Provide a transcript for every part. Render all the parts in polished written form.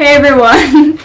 Hey everyone!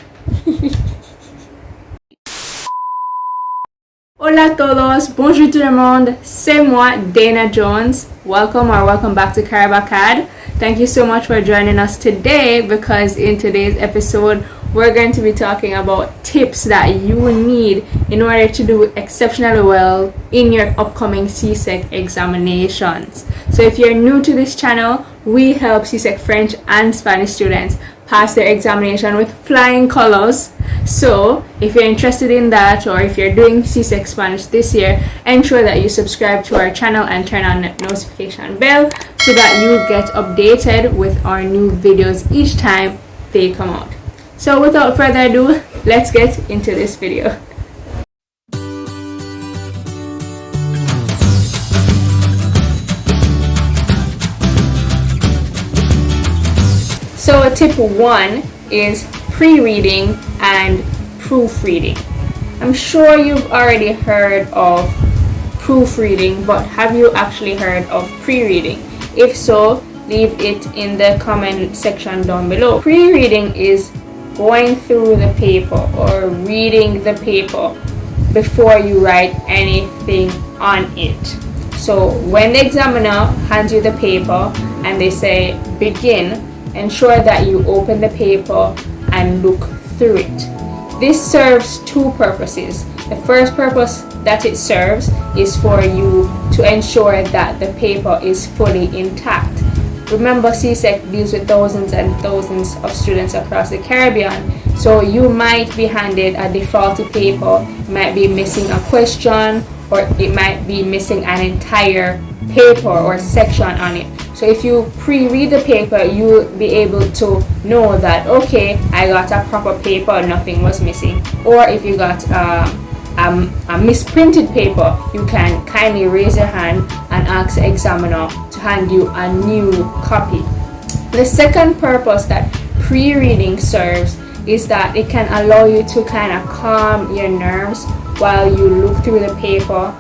Hola a todos, bonjour tout le monde, c'est moi, Dana Jones. Welcome back to CARIBACAD. Thank you so much for joining us today, because in today's episode, we're going to be talking about tips that you will need in order to do exceptionally well in your upcoming CSEC examinations. So if you're new to this channel, we help CSEC French and Spanish students pass their examination with flying colors. So if you're interested in that, or if you're doing CSEC Spanish this year, ensure that you subscribe to our channel and turn on the notification bell so that you get updated with our new videos each time they come out. So without further ado, let's get into this video. So tip 1 is pre-reading and proofreading. I'm sure you've already heard of proofreading, but have you actually heard of pre-reading? If so, leave it in the comment section down below. Pre-reading is going through the paper or reading the paper before you write anything on it. So when the examiner hands you the paper and they say begin, ensure that you open the paper and look through it. This serves two purposes. The first purpose that it serves is for you to ensure that the paper is fully intact. Remember, CSEC deals with thousands and thousands of students across the Caribbean, so you might be handed a defaulted paper, might be missing a question, or it might be missing an entire paper or section on it. So if you pre-read the paper, you'll be able to know that, okay, I got a proper paper, nothing was missing. Or if you got a misprinted paper, you can kindly raise your hand and ask the examiner to hand you a new copy. The second purpose that pre-reading serves is that it can allow you to kind of calm your nerves while you look through the paper,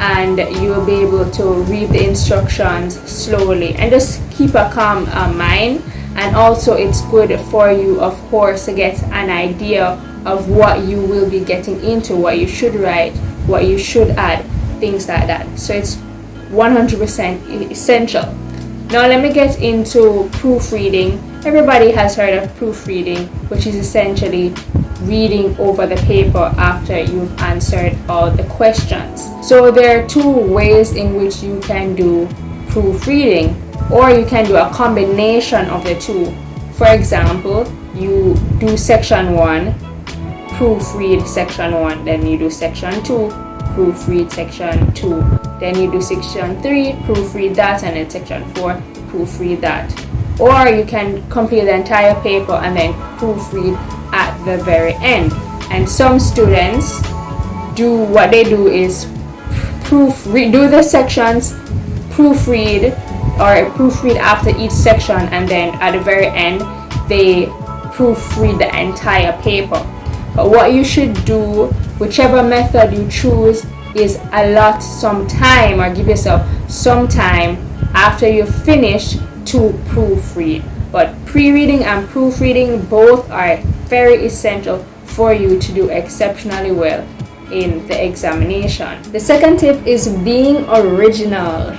and you'll be able to read the instructions slowly and just keep a calm mind. And also it's good for you, of course, to get an idea of what you will be getting into, what you should write, what you should add, things like that. So it's 100% essential. Now let me get into proofreading. Everybody has heard of proofreading, which is essentially reading over the paper after you've answered all the questions. So there are two ways in which you can do proofreading, or you can do a combination of the two. For example, you do section 1, proofread section 1, then you do section 2, proofread section 2, then you do section 3, proofread that, and then section 4, proofread that. Or you can complete the entire paper and then proofread at the very end. And some students do what they do is do the sections, proofread after each section, and then at the very end they proofread the entire paper. But what you should do, whichever method you choose, is allot some time, or give yourself some time after you've finished to proofread. But pre-reading and proofreading both are very essential for you to do exceptionally well in the examination. The second tip is being original.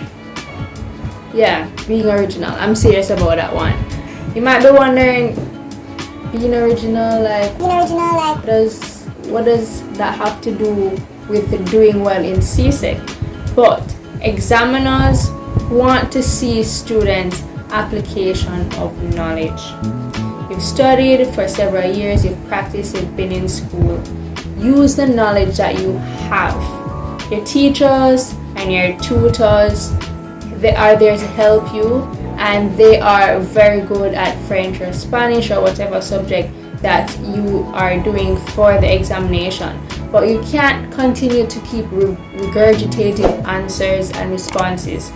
Yeah, being original. I'm serious about that one. You might be wondering, being original, like what does that have to do with doing well in CSEC? But examiners want to see students' application of knowledge. You've studied for several years, you've practiced, you've been in school. Use the knowledge that you have. Your teachers and your tutors, they are there to help you, and they are very good at French or Spanish or whatever subject that you are doing for the examination. But you can't continue to keep regurgitating answers and responses.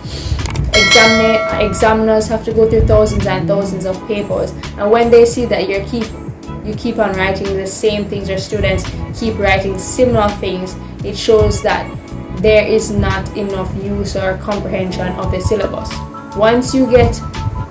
Examiners have to go through thousands and thousands of papers, and when they see that you keep on writing the same things, or students keep writing similar things, it shows that there is not enough use or comprehension of the syllabus. Once you get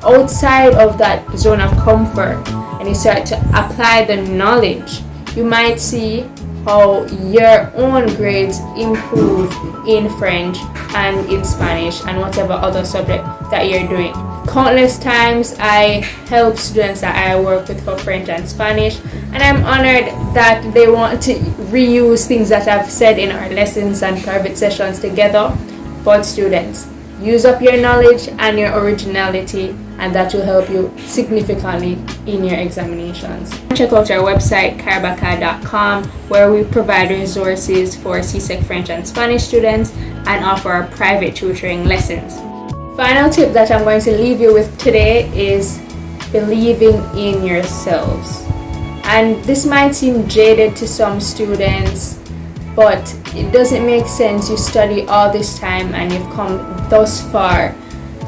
outside of that zone of comfort and and you start to apply the knowledge, you might see how your own grades improve in French and in Spanish and whatever other subject that you're doing. Countless times I help students that I work with for French and Spanish, and I'm honored that they want to reuse things that I've said in our lessons and private sessions together. But students, use up your knowledge and your originality, and that will help you significantly in your examinations. Check out our website CARIBACAD.com, where we provide resources for CSEC French and Spanish students and offer private tutoring lessons. Final tip that I'm going to leave you with today is believing in yourselves. And this might seem jaded to some students, but it doesn't make sense. You study all this time and you've come thus far,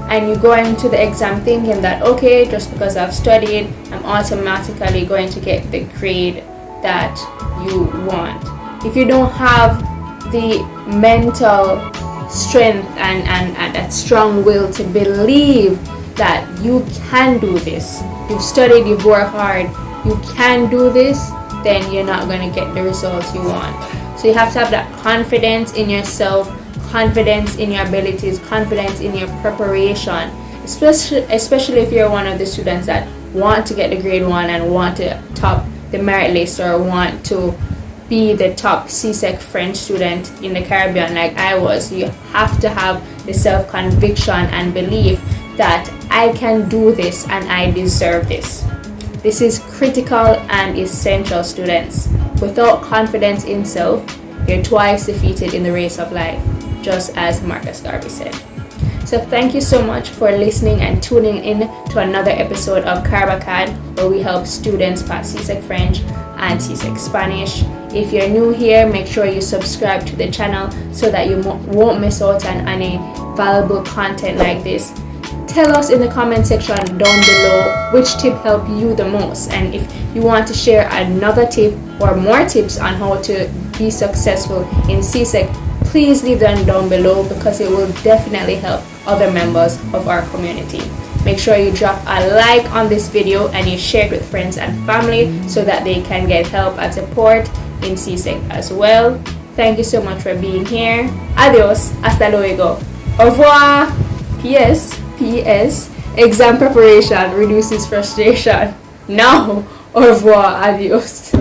and you go into the exam thinking that, okay, just because I've studied, I'm automatically going to get the grade that you want. If you don't have the mental strength and that strong will to believe that you can do this, you've studied, you've worked hard, you can do this, then you're not going to get the results you want. So you have to have that confidence in yourself, confidence in your abilities, confidence in your preparation, especially if you're one of the students that want to get the grade 1 and want to top the merit list or want to be the top CSEC French student in the Caribbean like I was. You have to have the self-conviction and belief that I can do this and I deserve this. This is critical and essential, students. Without confidence in self, you're twice defeated in the race of life, just as Marcus Garvey said. So thank you so much for listening and tuning in to another episode of CARIBACAD, where we help students pass CSEC French and CSEC Spanish. If you're new here, make sure you subscribe to the channel so that you won't miss out on any valuable content like this. Tell us in the comment section down below which tip helped you the most, and if you want to share another tip or more tips on how to be successful in CSEC, please leave them down below, because it will definitely help other members of our community. Make sure you drop a like on this video and you share it with friends and family so that they can get help and support in CSEC as well. Thank you so much for being here. Adios, hasta luego, au revoir. P.S. Exam preparation reduces frustration. Now, au revoir, adios.